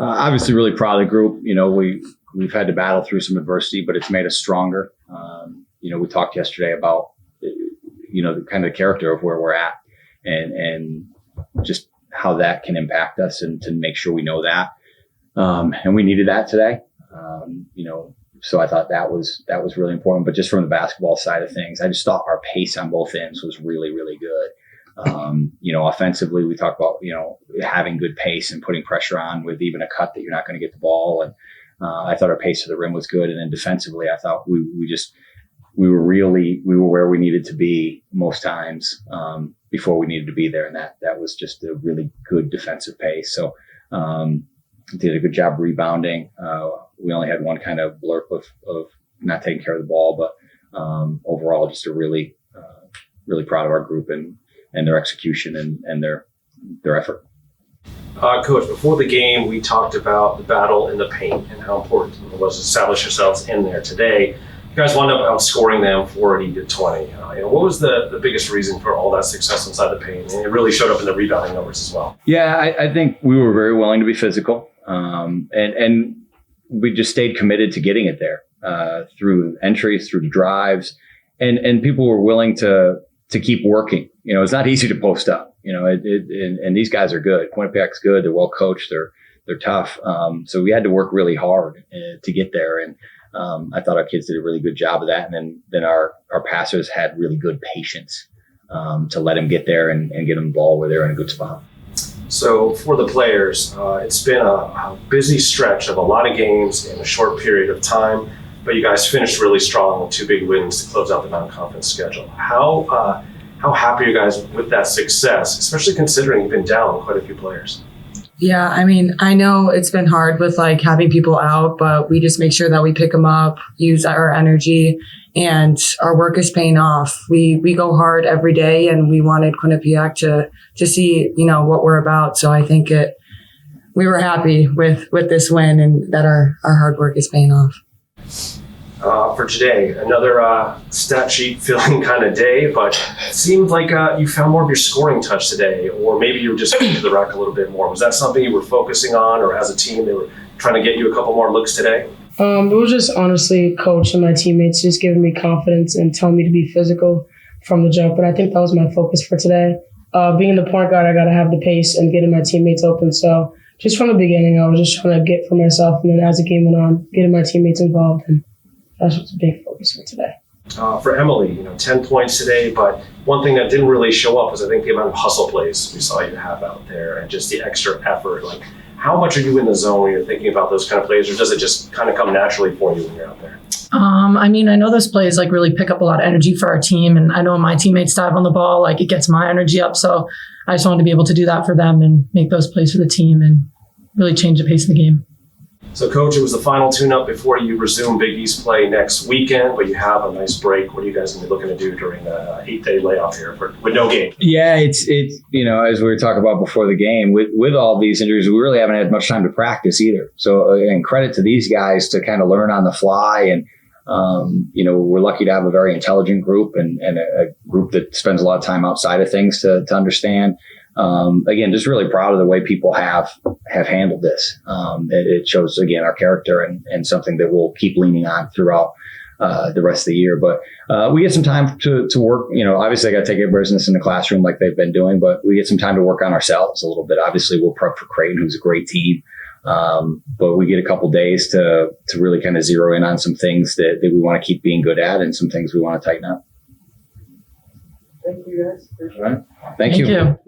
Obviously really proud of the group. We've had to battle through some adversity, but it's made us stronger. We talked yesterday about, the kind of character of where we're at and just how that can impact us, and to make sure we know that. And we needed that today. So I thought that was really important. But just from the basketball side of things, I just thought our pace on both ends was really, really good. Offensively, we talk about, having good pace and putting pressure on with even a cut that you're not going to get the ball. And I thought our pace to the rim was good. And then defensively, I thought we were where we needed to be most times before we needed to be there. And that was just a really good defensive pace. So did a good job rebounding. We only had one kind of blurb of not taking care of the ball, but overall, just a really proud of our group and their execution and their effort. Coach, before the game, we talked about the battle in the paint and how important it was to establish yourselves in there. Today, you guys wound up outscoring them 40-20. What was the biggest reason for all that success inside the paint? And it really showed up in the rebounding numbers as well. Yeah, I think we were very willing to be physical, and we just stayed committed to getting it there through entries, through drives, and people were willing to keep working. It's not easy to post up. And these guys are good. Quinnipiac's good. They're well coached. They're tough. So we had to work really hard to get there. And I thought our kids did a really good job of that. And then our passers had really good patience to let them get there and get them the ball where they're in a good spot. So for the players, it's been a busy stretch of a lot of games in a short period of time, but you guys finished really strong with 2 big wins to close out the non-conference schedule. How happy are you guys with that success, especially considering you've been down quite a few players? Yeah, I know it's been hard with having people out, but we just make sure that we pick them up, use our energy, and our work is paying off. We go hard every day, and we wanted Quinnipiac to see, what we're about. So I think we were happy with this win and that our hard work is paying off. For today, another stat sheet filling kind of day, but it seemed like you found more of your scoring touch today, or maybe you were just getting to the rack a little bit more. Was that something you were focusing on, or as a team they were trying to get you a couple more looks today? It was just honestly coach and my teammates just giving me confidence and telling me to be physical from the jump. And I think that was my focus for today. Being the point guard, I got to have the pace and getting my teammates open. So just from the beginning, I was just trying to get for myself. And then as the game went on, getting my teammates involved. And that's what's a big focus for today. For Emily, 10 points today, but one thing that didn't really show up was I think the amount of hustle plays we saw you have out there and just the extra effort. How much are you in the zone when you're thinking about those kind of plays, or does it just kind of come naturally for you when you're out there? I know those plays really pick up a lot of energy for our team, and I know when my teammates dive on the ball, it gets my energy up. So I just wanted to be able to do that for them and make those plays for the team and really change the pace of the game. So, Coach, it was the final tune-up before you resume Big East play next weekend, but you have a nice break. What are you guys going to be looking to do during the 8-day layoff here with no game? Yeah, it's as we were talking about before the game, with all these injuries, we really haven't had much time to practice either. So, and credit to these guys to kind of learn on the fly. And, we're lucky to have a very intelligent group and a group that spends a lot of time outside of things to understand. Again, just really proud of the way people have handled this. It shows, again, our character and something that we'll keep leaning on throughout the rest of the year. But we get some time to work. Obviously, I got to take care of business in the classroom like they've been doing, but we get some time to work on ourselves a little bit. Obviously, we'll prep for Creighton, who's a great team. But we get a couple days to really kind of zero in on some things that we want to keep being good at and some things we want to tighten up. Thank you, guys. All right. Thank you.